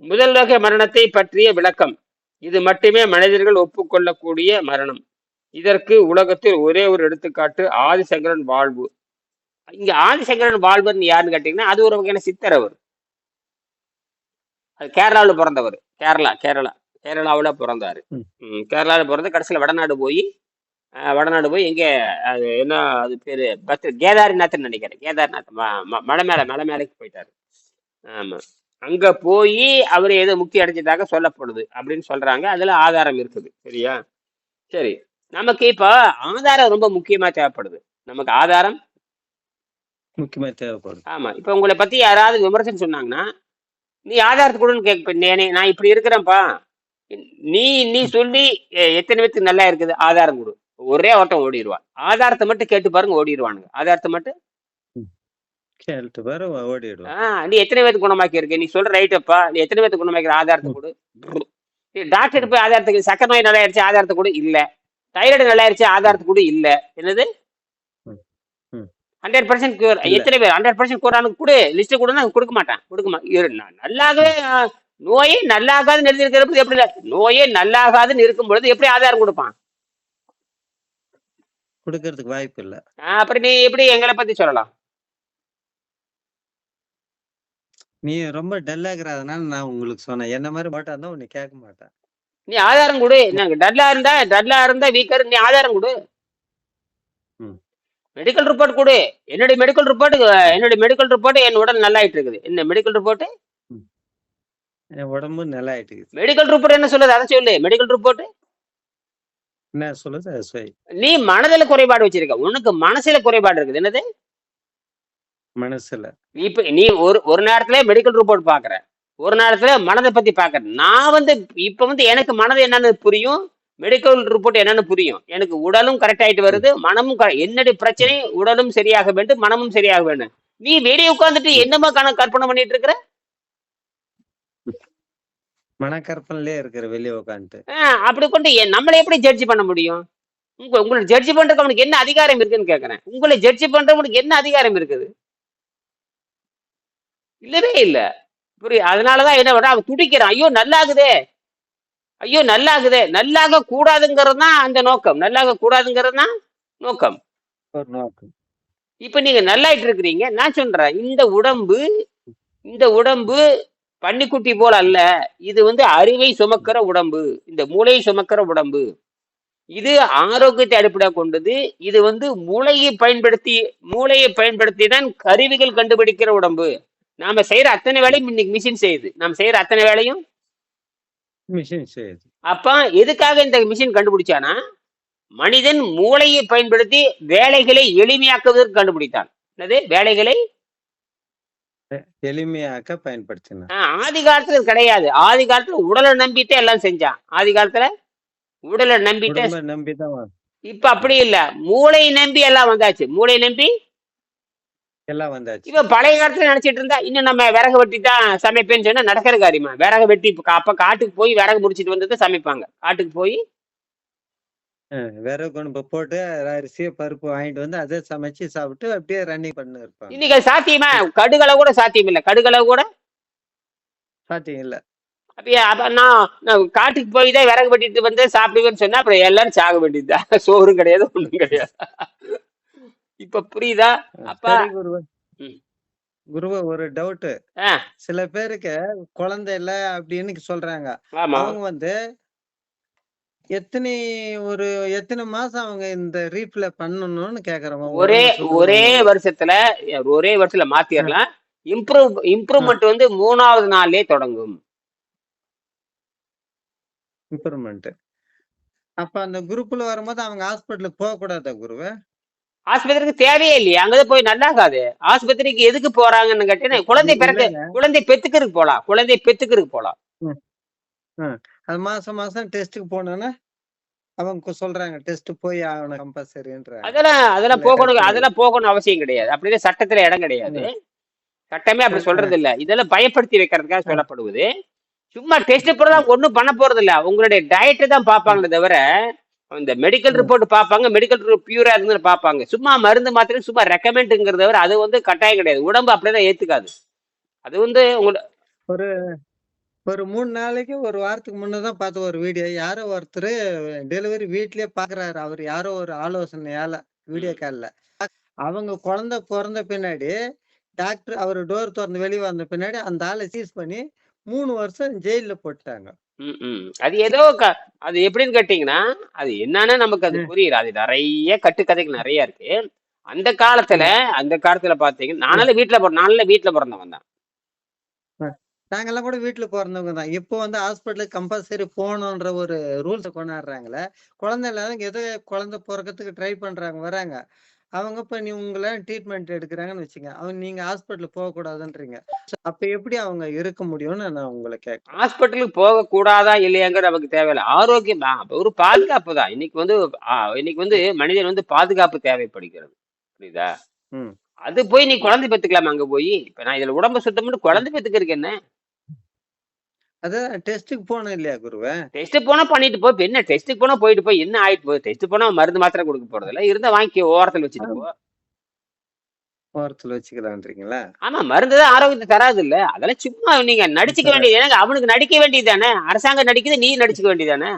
முதல் வகை மரணத்தை பற்றிய விளக்கம். இது மட்டுமே மனிதர்கள் ஒப்புக்கொள்ளக்கூடிய மரணம். இதற்கு உலகத்தில் ஒரே ஒரு எடுத்துக்காட்டு ஆதிசங்கரன் வாழ்வு. இங்க ஆதிசங்கரன் வாழ்வர்னு யாருன்னு கேட்டீங்கன்னா, அது ஒரு வகையான சித்தர். அவர் அது கேரளாவில் பிறந்தவர். கேரளாவில் பிறந்தாரு. கேரளாவில் பிறந்து கடைசியில் வடநாடு போய் எங்க அது என்ன, அது பேரு கேதார்நாத்ன்னு நினைக்கிறேன். கேதார்நாத் மலை மேலைக்கு போயிட்டாரு. ஆமா, அங்க போய் அவரு ஏதோ முக்தி அடைஞ்சதாக சொல்லப்படுது அப்படின்னு சொல்றாங்க. அதுல ஆதாரம் இருக்குது. சரியா? சரி, நமக்கு இப்ப ஆதாரம் ரொம்ப முக்கியமா தேவைப்படுது. நமக்கு ஆதாரம் முக்கியமா தேவைப்படும். ஆமா. இப்ப உங்களை பத்தி யாராவது விமர்சனம் சொன்னாங்கன்னா, நீ ஆதாரத்தை கொடுன்னு கேட்ப. நான் இப்படி இருக்கிறேன்ப்பா. நீ நீ சொல்லி எத்தனை பேத்துக்கு நல்லா இருக்குது ஆதாரம் கொடு. ஒரே ஓட்டம் ஓடிடுவான். ஆதாரத்தை மட்டும் கேட்டு பாருங்க ஓடிடுவானுங்க. ஆதாரத்தை மட்டும் கேள்ட்டு பாரு ஓடிடுவான். நீ எத்தனை பேருக்கு குணமாக்கி இருக்க? நீ சொல்ற ரைட்டப்பா. நீ எத்தனை பேருக்கு குணமாக்கிற ஆதாரத்தை கொடு. டாக்டர் போய் ஆதாரத்துக்கு சக்கரை நோய் நல்லா ஆயிடுச்சு ஆதாரத்தை கூட இல்ல. தைராய்டு நல்லா ஆயிடுச்சு ஆதாரத்தை கூட இல்ல. என்னது 100% கியூர்? எத்தனை பேர் 100% கியூரானுக்கு கூட லிஸ்ட் கூட கொடுக்க மாட்டான். நல்லாகவே நோயே நல்லாகாதுன்னு எழுதியிருக்கிறப்ப எப்படி நோயே நல்லாகாதுன்னு இருக்கும் பொழுது எப்படி ஆதாரம் கொடுப்பான்? கொடுக்கறதுக்கு வாய்ப்பு இல்ல. அப்புறம் நீ எப்படி எங்களை பத்தி சொல்லலாம்? நீ ரொம்ப டல்லாகிறதுனால நான் உங்களுக்கு சொன்னேன். என்ன மாதிரி மாட்டா இருந்தா உன்னை கேட்க மாட்டேன். நீ ஆதாரம் கொடு. டல்லா இருந்தா வீக்கர். நீ ஆதாரம் கொடு. மெடிக்கல் ரிப்போர்ட் கொடு. என்னுடைய மெடிக்கல் ரிப்போர்ட் என் உடல் நல்லா ஆயிட்டு இருக்குது. என்ன மெடிக்கல் ரிப்போர்ட்? என் உடம்பு நல்லா ஆயிட்டு இருக்குது. மெடிக்கல் ரிப்போர்ட் என்ன சொல்லுது? அதை சொல்லு. மெடிக்கல் ரிப்போர்ட் என்ன சொல்லுது? அதை சொல்லு. நீ மனதுல குறைபாடு வச்சிருக்க. உனக்கு மனசுல குறைபாடு இருக்குது. என்னது மனசுல? இப்ப நீ ஒரு நேரத்துல மெடிக்கல் ரிப்போர்ட் பாக்குற, ஒரு நேரத்துல மனதை பத்தி பாக்குற. நான் இப்ப எனக்கு மனது என்னன்னு புரியும், மெடிக்கல் ரிப்போர்ட் என்னன்னு புரியும். எனக்கு உடலும் கரெக்ட் ஆயிட்டு வருது, மனமும் என்னுடைய பிரச்சனை உடலும் சரியாக வேண்டும், மனமும் சரியாக வேண்டும். நீ வெளியே உட்கார்ந்துட்டு என்னமா கற்பனை பண்ணிட்டு இருக்கிற? மனக்கற்பனையிலே இருக்கிற வெளியே உட்காந்துட்டு. அப்படி கொண்டு நம்மளை எப்படி ஜட்ஜ் பண்ண முடியும்? உங்களை ஜட்ஜ் பண்றதுக்கு அவனுக்கு என்ன அதிகாரம் இருக்குன்னு கேக்குறேன். உங்களை ஜட்ஜ் பண்றவனுக்கு என்ன அதிகாரம் இருக்குது? இல்லவே இல்ல. புரியுது? அதனாலதான் என்ன பண்ற, அவன் துடிக்கிறான். ஐயோ நல்லாகுதே, ஐயோ நல்லாகுதே. நல்லாக கூடாதுங்கிறது தான் அந்த நோக்கம். நல்லாக கூடாதுங்கிறது தான் நோக்கம். இப்ப நீங்க நல்லாயிட்டு இருக்கிறீங்க. நான் சொல்றேன், இந்த உடம்பு பன்னிக்குட்டி போல அல்ல. இது அறிவை சுமக்கிற உடம்பு, இந்த மூளையை சுமக்கிற உடம்பு. இது ஆரோக்கியத்தை அடிப்படையாக கொண்டது. இது மூளையை பயன்படுத்தி தான் கருவிகள் கண்டுபிடிக்கிற உடம்பு. நாம செய்யற அத்தனை வேலையும் இன்னைக்கு மிஷின் செய்யுது. நாம செய்யற அத்தனை வேலையும் மிஷின் செய்யுது. அப்ப எதுக்காக இந்த மிஷின் கண்டுபிடிச்சானா, மனிதன் மூளையை பயன்படுத்தி வேலைகளை எளிமையாக்குவதற்கு கண்டுபிடித்தான். என்னது? வேலைகளை எளிமையாக்க பயன்படுத்தினான். ஆதி காலத்துல கிடையாது. ஆதி காலத்துல உடலை நம்பிட்டே எல்லாம் செஞ்சான். ஆதி காலத்துல உடலை நம்பிதான். இப்ப அப்படி இல்ல, மூளை நம்பி எல்லாம் வந்தாச்சு. மூளை நம்பி எல்லாம் வந்தாச்சு. இப்ப பழைய காலத்துல நினைச்சிட்டு இருந்தா இன்னும் நம்ம விறகு வெட்டி தான் சமைப்பேன்னு சொன்னா நடக்கிற காரியமா? விறகு வெட்டி அப்ப காட்டுக்கு போய் விறகு முடிச்சிட்டு வந்து சமைப்பாங்க. காட்டுக்கு போய் விறகு கொண்டு போட்டு அரிசி பருப்பு வாங்கிட்டு வந்து அதை சமைச்சு சாப்பிட்டு அப்படியே ரன்னிங் பண்ணு இருப்பாங்க. இன்னைக்கு சாத்தியமா? கடுகளவு கூட சாத்தியம் இல்ல. கடுகளவு கூட சாத்தியம் இல்ல. அப்படியே நான் காட்டுக்கு போய் தான் விறகு வெட்டிட்டு வந்து சாப்பிடுவேன்னு சொன்னா அப்புறம் எல்லாரும் சாக வேண்டியதுதான். சோறும் கிடையாது, ஒண்ணும் கிடையாது. இப்ப புரியுதா? அப்பா குருவ ஒரு டவுட். சில பேருக்கு குழந்தை இல்ல அப்படின்னு சொல்றாங்க. அவங்க எத்தனை மாசம் அவங்க இந்த ரீப்ல பண்ணணும்னு கேக்குறவங்க. ஒரே வருஷத்துல மாத்திரலாம். இம்ப்ரூவ்மெண்ட் 3வது நாள்லயே தொடங்கும். இம்ப்ரூவ்மெண்ட். அப்ப அந்த குரூப்ல வரும்போது அவங்க ஹாஸ்பிட்டலுக்கு போக கூடாதா குருவே? ஆஸ்பத்திரிக்கு தேவையே இல்லையா? அங்கதான் போய் நல்லாகாது. ஆஸ்பத்திரிக்கு எதுக்கு போறாங்கன்னு கேட்டீங்கன்னா, குழந்தை பெத்துக்கிறதுக்கு போலாம். அது மாசம் டெஸ்ட்டுக்கு போனோம்னா அவங்க சொல்றாங்க டெஸ்ட் போய் ஆகணும் கம்பல்சரின்ற. அதெல்லாம் போகணும் அவசியம் கிடையாது. அப்படியே சட்டத்துல இடம் கிடையாது. சட்டமே அப்படி சொல்றது இல்ல. இதெல்லாம் பயப்படுத்தி வைக்கிறதுக்காக சொல்லப்படுவது. சும்மா டெஸ்ட் போறதான் ஒண்ணும் பண்ண போறது இல்ல. உங்களுடைய டயட்டை தான் பாப்பாங்களே தவிர இந்த மெடிக்கல் ரிப்போர்ட் பாப்பாங்க. மெடிக்கல் பியூரா இருந்து பாப்பாங்க. சும்மா மருந்து மாத்திரம் சும்மா ரெக்கமெண்ட்ங்கிறத தவிர அது கட்டாயம் கிடையாது. உடம்பு அப்படியேதான் ஏத்துக்காது. அது ஒரு 3 நாளைக்கு ஒரு வாரத்துக்கு முன்னதான் பார்த்த ஒரு வீடியோ. யாரோ ஒருத்தர் டெலிவரி வீட்லயே பாக்குறாரு. அவர் யாரோ ஒரு ஆலோசனையால வீடியோ கால்ல அவங்க குழந்தை பிறந்த பின்னாடி டாக்டர் அவர் டோர் திறந்து வெளியே வந்த பின்னாடி அந்த ஆளை சீஸ் பண்ணி 3 வருஷம் ஜெயில போட்டாங்க. அது ஏதோ அது எப்படின்னு கேட்டீங்கன்னா, அது என்னன்னா நமக்கு அது புரியுது. அது நிறைய கட்டுக்கதைகள் நிறைய இருக்கு. அந்த காலத்துல பாத்தீங்கன்னா நானால வீட்டுல பிறந்தவன் தான். நாங்கெல்லாம் கூட வீட்டுல பிறந்தவங்க தான். இப்போ ஹாஸ்பிட்டலுக்கு கம்பல்சரி போகணுன்ற ஒரு ரூல்ஸை கொண்டாடுறாங்களே. குழந்தை இல்லாதவங்க ஏதோ குழந்தை பிறக்கிறதுக்கு ட்ரை பண்றாங்க, வராங்க. அவங்க இப்ப உங்கள ட்ரீட்மெண்ட் எடுக்குறாங்கன்னு வச்சுங்க. நீங்க ஹாஸ்பிட்டல் போகக்கூடாதுன்றீங்க. அப்ப எப்படி அவங்க இருக்க முடியும்னு நான் உங்கள கேட்கிறேன். ஹாஸ்பிட்டலுக்கு போகக்கூடாதா இல்லையாங்கிறது நமக்கு தேவையில்ல. ஆரோக்கியம் தான். ஒரு பாதுகாப்பு தான். இன்னைக்கு வந்து மனிதன் வந்து பாதுகாப்பு தேவைப்படுகிறது. புரியுதா? ம். அது போய் நீ குழந்தை பெத்துக்கலாமா அங்க போய்? இப்ப நான் இதுல உடம்ப சுத்தம் பண்ணிட்டு ம். குழந்தை பெத்துக்கிறதுக்கு என்ன? அதான் டெஸ்ட்டுக்கு போணும் இல்லையா குருவே? டெஸ்ட் போனா பண்ணிட்டு போ. இப்ப என்ன டெஸ்ட்டுக்கு போனா போயிட்டு போய் என்ன ஆயிட்டு போகுது? டெஸ்ட் போனா மருந்து மாத்திரை கொடுக்க போறதில்ல. இருந்தா வாங்கி ஓரத்துல வச்சுட்டு போ. ஓரத்துல வச்சுக்கலான்றீங்களா? ஆமா, மருந்து தான் ஆரோக்கியத்தை தராது இல்ல. அதெல்லாம் சும்மா நீங்க நடிச்சுக்க தர வேண்டியது. ஏன்னா அவனுக்கு நடிக்க வேண்டியது தானே. அரசாங்கம் நடிக்குது, நீ நடிச்சுக்க வேண்டியதானே.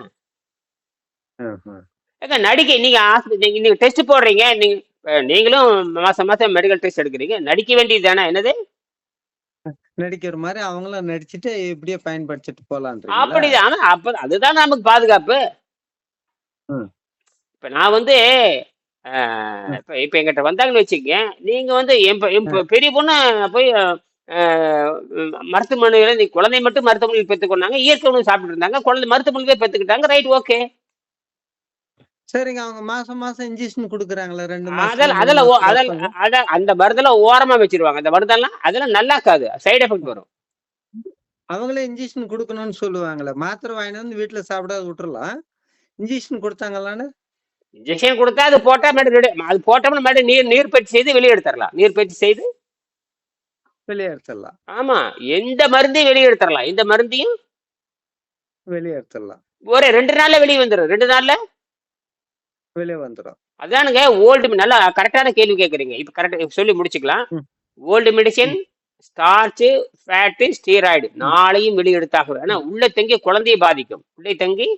ம்ஹ்ம். ஏங்க நீங்க டெஸ்ட் போடுறீங்க. நீங்களும் மாசம் மாசம் மெடிக்கல் டெஸ்ட் எடுக்கிறீங்க. நடிக்க வேண்டியது தானே. என்னது? நடிக்கிற மாரி அவங்களும் நடிச்சுட்டு இப்படியே பயன்படுத்திட்டு போலான்றீங்களா? அப்படிதான். ஆனா அதுதான் நமக்கு பாதுகாப்பு. ம். இப்ப நான் வந்து ம். இப்ப இப்ப எங்கிட்ட வந்தாங்கன்னு வச்சுக்கங்க. நீங்க வந்து என் அ. பெரிய பொண்ணு போய் மருத்துவமனையில நீ குழந்தை மட்டும் மருத்துவமனையில் பெற்றுக்கொண்டாங்க. இயற்கை உணவு சாப்பிட்டு இருந்தாங்க. குழந்தை மருத்துவமனையிலே பெற்றுக்கிட்டாங்க. Right, okay. சரிங்க. அவங்க மாசம் மாசம் இன்ஜெக்ஷன் குடுக்குறாங்கல்ல 2 மாசத்துல, அதெல்லாம் 3 அதெல்லாம் மாசத்துல அதெல்லாம் அப்பங்க? அந்த மருந்தெல்லாம் ஓரமா வச்சிருவாங்க. அந்த மருந்தெல்லாம் அதெல்லாம் நல்லா இருக்காது. சைடு எஃபெக்ட் வரும். அவங்களே இன்ஜெக்ஷன் குடுக்கணும்னு சொல்லுவாங்கல்ல. மாத்திரை வாங்கிட்டு வந்து வீட்ல சாப்பிடாத விட்டுறலாம். இன்ஜெக்ஷன் குடுத்தாங்களான்னு? இன்ஜெக்ஷன் கொடுத்தா அது போட்டா அது போட்டோம்னா மேடம் நீர் பயிற்சி செய்து வெளியே எடுத்துடலாம். நீர் பயிற்சி செய்து. வெளிய எடுத்துடலாம். ஆமா, எந்த மருந்தையும் வெளியே எடுத்துடலாம். இந்த மருந்தையும் வெளிய எடுத்துடலாம். ஒரு 2 நாள்ல வெளியே வந்துடும். 2 நாள்ல. வெளிய வந்துரும். அதானுங்க நல்லா கரெக்டான கேள்வி கேட்குறீங்க. இப்ப கரெக்ட் சொல்லி முடிச்சுக்கலாம். ம். ஓல்டு மெடிசின், ம். ஸ்டார்ச், ஃபேட்டு, ஸ்டீராய்டு ம். 4யும் வெளியே எடுத்தாக. ஆனா ம். உள்ள தங்கி குழந்தையை பாதிக்கும். உள்ளே தங்கி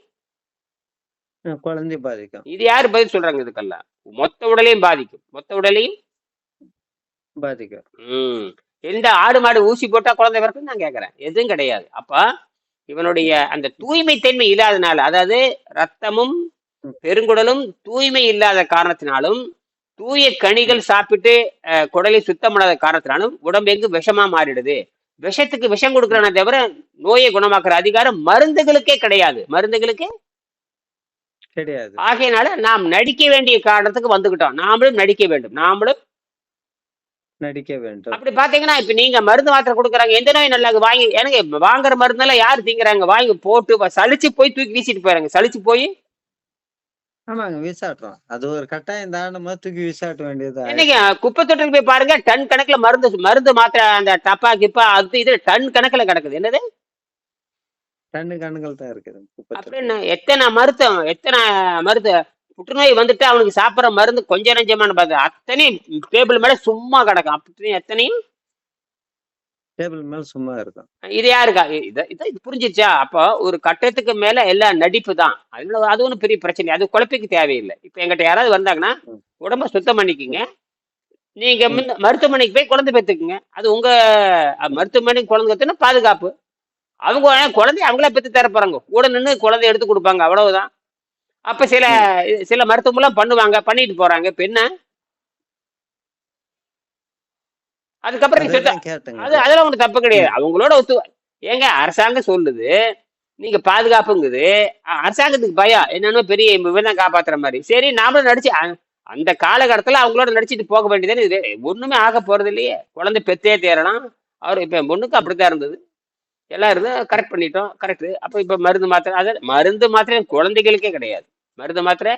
குழந்தைய பாதிக்கும். இது யாரு பதில் சொல்றாங்க இதுக்கெல்லாம்? மொத்த உடலையும் பாதிக்கும். மொத்த உடலையும். பாதிக்கும். ம். எந்த ஆடு மாடு ஊசி போட்டா குழந்தை பிறக்குன்னு நான் கேட்கறேன். எதுவும் கிடையாது. அப்ப இவனுடைய அந்த தூய்மை தன்மை இல்லாதனால, அதாவது ரத்தமும் ம். பெருங்குடலும் தூய்மை இல்லாத காரணத்தினாலும், தூய ம். கனிகள் சாப்பிட்டு குடலை சுத்தம் பண்ணாத காரணத்தினாலும் உடம்பு எங்கு விஷமா மாறிடுது. விஷத்துக்கு விஷம் ம். கொடுக்கறானே தவிர நோயை குணமாக்குற அதிகாரம் மருந்துகளுக்கே கிடையாது. மருந்துகளுக்கு. கிடையாது. ஆகையினால நாம் நடிக்க வேண்டிய காரணத்துக்கு வந்துகிட்டோம். நாமளும் நடிக்க வேண்டும். நாமளும் நடிக்க வேண்டும். அப்படி பாத்தீங்கன்னா, இப்ப நீங்க மருந்து மாத்திரை கொடுக்குறாங்க. எந்த நோய் நல்லா வாங்கி எனக்கு வாங்குற மருந்தெல்லாம் யாரு திங்கிறாங்க? வாங்கி போட்டு சலிச்சு போய் தூக்கி வீசிட்டு போயிறாங்க. சலிச்சு போய் ஆமாங்க. வீசாட்டுறோம். அது ஒரு கட்டாயம் தாண்டமா தூக்கி வீசாட்ட வேண்டியது என்னங்க ஆயிடுச்சு. குப்பை தொட்டிக்கு போய் பாருங்க. டன் கணக்குல மருந்து மாத்திரை அந்த டப்பா கிப்பா அது இது டன் கணக்குல கிடக்குது. என்னது? கண்ணு கண்ணுகள் தான் இருக்குது குப்பை அப்படின்னு தொட்டியில. எத்தனை மருந்து புற்றுநோய் வந்துட்டு அவனுக்கு சாப்பிடுற மருந்து கொஞ்சம் நஞ்சமான பார்த்து அத்தனையும் டேபிள் மேல சும்மா கிடக்கும். அப்படி எத்தனையும் டேபிள் மேல சும்மா இருக்கும். இது யாருக்கா இது புரிஞ்சிச்சா? அப்போ ஒரு கட்டத்துக்கு மேல எல்லாம் நடிப்பு தான். அது ஒன்றும் பெரிய பிரச்சனை. அது குழப்பிக்க தேவையில்லை. இப்ப எங்கிட்ட யாராவது வந்தாங்கன்னா ம். உடம்ப சுத்தம் பண்ணிக்கிங்க. ம். நீங்க ம். மருத்துவமனைக்கு போய் குழந்தை பெற்றுக்குங்க. அது உங்க மருத்துவமனைக்கு குழந்தை பெற்றுனா பாதுகாப்பு. அவங்க குழந்தைய அவங்களே பெற்று தர போறாங்க. கூட நின்று குழந்தைய எடுத்து கொடுப்பாங்க. அவ்வளவுதான். அப்ப ம். சில மருத்துவம்லாம் பண்ணுவாங்க. பண்ணிட்டு போறாங்க. இப்ப என்ன? அதுக்கப்புறம் நீ சுத்த அதேதான் கேட்டேங்க. அதெல்லாம் ஒன்றும் தப்பு கிடையாது. ம். அவங்களோட ஏங்க அரசாங்கம் சொல்லுது. நீங்க பாதுகாப்புங்குது. அரசாங்கத்துக்கு பயம் என்னன்னு பெரிய இவன் தான் காப்பாத்துற மாதிரி. சரி நாமளும் நடிச்சு அந்த காலகட்டத்துல அவங்களோட நடிச்சுட்டு போக வேண்டியதுன்னு. இது ஒண்ணுமே ஆக போறது இல்லையே. குழந்தை பெத்தே தேரலாம். இப்ப என் பொண்ணுக்கு ம். அப்படித்தான் இருந்தது. எல்லாம் இருந்து கரெக்ட் பண்ணிட்டோம். கரெக்ட். அப்ப இப்ப மருந்து மாத்திரை மருந்து மாத்திரை குழந்தைகளுக்கே கிடையாது. மருந்து மாத்திரை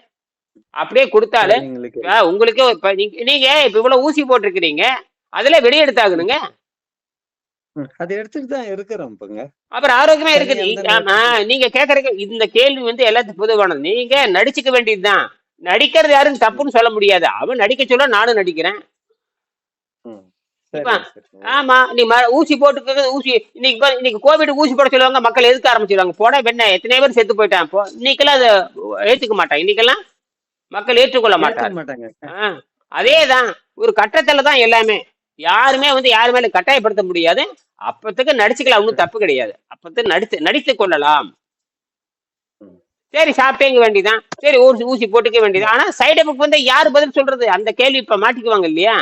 அப்படியே கொடுத்தாலும் குழந்தைங்களுக்கு உங்களுக்கே இப்ப நீங்க இப்ப இவ்வளவு ஊசி போட்டிருக்கிறீங்க. அதுல வெளியே எடுத்தாகணுங்க. அது எடுத்துட்டு தான் இருக்கிறோம் இப்பங்க. அப்புறம் ஆரோக்கியமா தனியா இருக்குது. இருந்தாலும் ஆமா, எடுத்துட்டு. நீங்க கேக்குற இந்த கேள்வி வந்து எல்லாத்துக்கும் பொதுவானது. நீங்க நடிச்சுக்க வேண்டியதுதான். நடிக்கிறது யாரும் ம். தப்புன்னு சொல்ல முடியாது. அவன் நடிக்க சொல்ல நானும் நடிக்கிறேன். ம். இப்ப சரிங்க, சரிங்க. ஆமா, நீ ஊசி போட்டுக்கிறது. ஊசி இன்னைக்கு கோவிட் ஊசி போட சொல்லுவாங்க. மக்கள் எதுக்க ஆரம்பிச்சிருவாங்க. போட என்ன எத்தனை பேர் செத்து போயிட்டான். இன்னைக்கெல்லாம் அதை ஏத்துக்க மாட்டான். இன்னைக்கெல்லாம் மக்கள் ஏற்றுக்கொள்ள ஏத்துக்க மாட்டார். மாட்டாங்க. அதேதான். ஒரு கட்டத்துல தான் எல்லாமே. யாருமே வந்து யாரு மேல கட்டாயப்படுத்த முடியாது. அப்பத்துக்கு நடிச்சுக்கலாம். ஒன்றும் தப்பு கிடையாது. அப்பத்துக்கு நடித்துக் கொள்ளலாம். ம். சரி சாப்பிட்டேங்க வேண்டியதான். சரி ஊசி போட்டுக்க வேண்டியதான். ஆனா சைடு எஃபெக்ட் வந்து யாரு பதில் சொல்றது? அந்த கேள்வி இப்ப மாட்டிக்குவாங்க இல்லையா?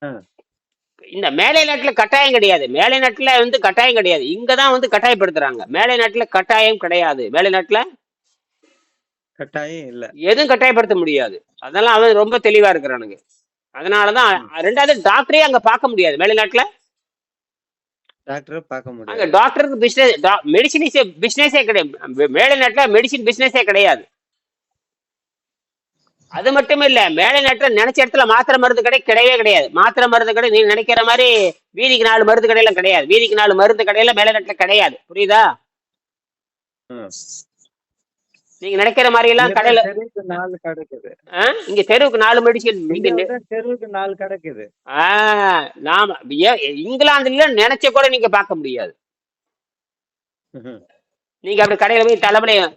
ஆ. இந்த மேலை நாட்டுல கட்டாயம் கிடையாது. மேலை நாட்டுல வந்து கட்டாயம் கிடையாது. இங்கதான் வந்து கட்டாயப்படுத்துறாங்க. மேலை நாட்டுல கட்டாயம் கிடையாது. மேலை நாட்டுல கட்டாயம் இல்ல. எதுவும் கட்டாயப்படுத்த முடியாது. அதெல்லாம் அவன் ரொம்ப தெளிவா இருக்கிறானுங்க. அதனாலதான் ரெண்டாவது டாக்டரே அங்க பார்க்க முடியாது வெளிநாட்டுல. டாக்டரை பார்க்க அங்க முடியாது. டாக்டருக்கு பிசினஸ், மெடிசின் பிசினஸே கிடையாது. வெளிநாட்டுல மெடிசின் பிசினஸே கிடையாது. அது மட்டும் இல்ல, மேலை நாட்டுல நினைச்ச இடத்துல மாத்திரை மருந்து கடை கிடையவே கிடையாது. மாத்திரை மருந்து கடை நீ நினைக்கிற மாதிரி வீதிக்கு 4 மருந்து கடையெல்லாம் கிடையாது. வீதிக்கு 4 மருந்து கடையில மேலை நாட்டுல கிடையாது. புரியுதா? ம். நீங்க நினைக்கிற மாதிரி எல்லாம் இங்கதான் கடையில தெருவுக்கு 4 கிடைக்குது. இங்க தெருவுக்கு 4 மெடிசின். இங்க இங்க வந்து தெருவுக்கு 4 கிடைக்குது. நாம இங்கிலாந்துல நினைச்ச கூட நீங்க பார்க்க முடியாது. ம்ஹும். நீங்க அப்படி கடையில போய்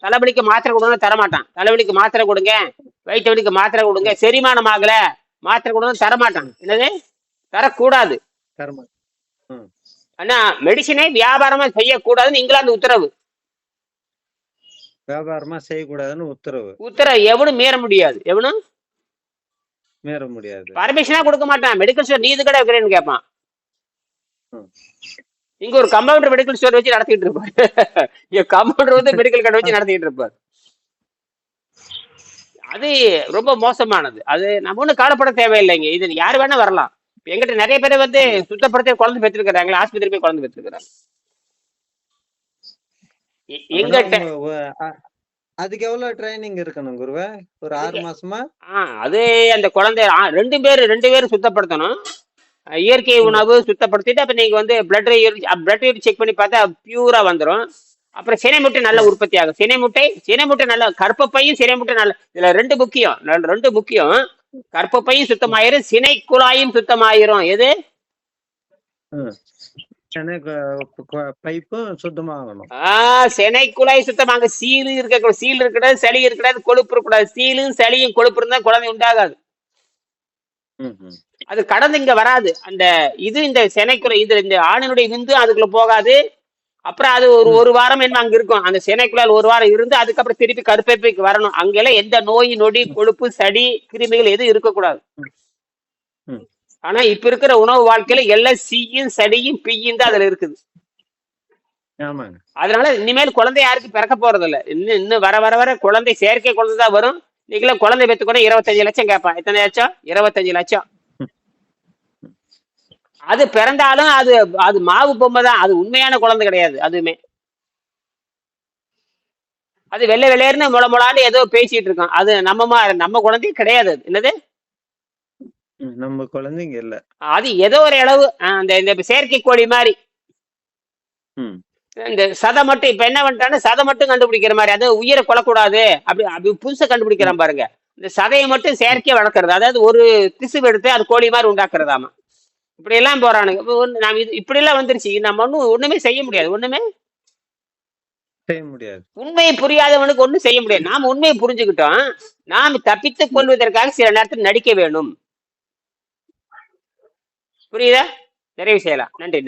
தலைவலிக்கு மாத்திரை கொடுங்க தரமாட்டான். தலைவலிக்கு மாத்திரை கொடுங்க, வயிற்று வலிக்கு மாத்திரை கொடுங்க, செரிமானம் ஆகல மாத்திரை கொடுங்க தரமாட்டான். என்னது? தரக்கூடாது. தரமா. ம். ஆனா மெடிசினை வியாபாரமா செய்யக்கூடாதுன்னு இங்கிலாந்து உத்தரவு. வியாபாரமா செய்யக்கூடாதுன்னு உத்தரவு. எவனும் மீற முடியாது. எவனும் மீற முடியாது. பர்மிஷனா கொடுக்க மாட்டான். மெடிக்கல் ஸ்டோர் நீ இது கடை வைக்கிறேன்னு கேட்பான். ம். இங்க ஒரு கம்பவுண்டர் மெடிக்கல் ஸ்டோர் வச்சு நடத்திட்டு இருப்பாரு. இங்க கம்பவுண்டர் வந்து மெடிக்கல் கடை வச்சு நடத்திட்டு இருப்பாரு. அது ரொம்ப மோசமானது. அது நம்ம ஒன்றும் கவலைப்பட தேவையில்லைங்க. இது யாரு வேணா வரலாம். எங்கிட்ட நிறைய பேர் வந்து சுத்தப்படுத்த குழந்தை பெற்றிருக்கிறாங்களா, ஆஸ்பத்திரி போய் குழந்தை பெற்றிருக்கிறாங்க. அப்பனா எங்கிட்ட அதுக்கு எவ்வளவு ட்ரைனிங் இருக்கணும் குருவே? ஒரு 6 மாசமா? அது அந்த குழந்தை 2 பேரும் சுத்தப்படுத்தணும். இயற்கை உணவு சுத்தப்படுத்திட்டு அப்ப நீங்க வந்து பிளட் செக் பண்ணி பார்த்தா பியூரா வந்துடும். அப்புறம் சினை முட்டை நல்ல உற்பத்தி ஆகும். சினை முட்டை நல்ல கற்பப்பையும் சினை முட்டை நல்ல. இதுல 2 முக்கியம். கற்பப்பையும் சுத்தமாயிரும், சினை குழாயும் சுத்தமாயிரும். எது? பைப்பும் சுத்தமாகணும். சினை குழாய் சுத்தமாக. சீல் இருக்கக்கூடாது, சளி இருக்கக்கூடாது, கொழுப்பு இருக்கக்கூடாது. சீலும் சளியும் கொழுப்பு இருந்தா குழந்தை உண்டாகாது. அது கடந்து இங்க வராது. அந்த இந்த சினைக்குள்ள இந்த ஆணினுடைய விந்து அதுக்குள்ள போகாது. அப்புறம் அது ஒரு வாரம் என்ன அங்க இருக்கும். அந்த சினைக்குள்ளால் 1 வாரம் இருந்து அதுக்கப்புறம் திருப்பி கருப்பைக்கு வரணும். அங்கெல்லாம் எந்த நோய் நொடி கொழுப்பு சடி கிருமிகள் எதுவும் இருக்கக்கூடாது. ஆனா இப்ப இருக்கிற உணவு வாழ்க்கையில எல்லாம் சீயும் சடியும் பிய்யும் தான் அதுல இருக்குது. அதனால இனிமேல் குழந்தை யாருக்கு பிறக்க போறது இல்ல. இன்னும் வர வர வர குழந்தை செயற்கை குழந்தை தான் வரும். நீங்களும் குழந்தை பெற்றுக்கூட 25 லட்சம் கேட்பான். எத்தனை லட்சம்? 25 லட்சம். அது பிறந்தாலும் அது மாவு பொம்மை தான். அது உண்மையான குழந்தை கிடையாது. அதுவுமே அது வெள்ளை வெள்ளையர்னு முளமுளான்னு ஏதோ பேசிட்டு இருக்கோம். அது நம்ம குழந்தையும் கிடையாது. என்னது? நம்ம குழந்தைங்க இல்ல. அது ஏதோ ஒரு அளவு இந்த செயற்கை கோழி மாதிரி இந்த சதை மட்டும் இப்ப என்ன பண்ணிட்டான்னு சதை மட்டும் கண்டுபிடிக்கிற மாதிரி. அது உயிரை கொல்லக்கூடாது அப்படி புதுசா கண்டுபிடிக்கிறான் பாருங்க. இந்த சதையை மட்டும் செயற்கையா வளர்க்கறது. அதாவது ஒரு திசு எடுத்து அது கோழி மாதிரி உண்டாக்குறதாமா. இப்படி எல்லாம் போறானுங்க. நாம இப்படி எல்லாம் வந்துருச்சு. நம்ம ஒண்ணுமே செய்ய முடியாது. ஒண்ணுமே செய்ய முடியாது. உண்மையை புரியாதவனுக்கு ஒண்ணும் செய்ய முடியாது. நாம உண்மையை புரிஞ்சுக்கிட்டோம். நாம் தப்பித்துக் கொள்வதற்காக சில நேரத்தில் நடிக்க வேணும். புரியுதா? நிறைவு செய்யலாம். நன்றி.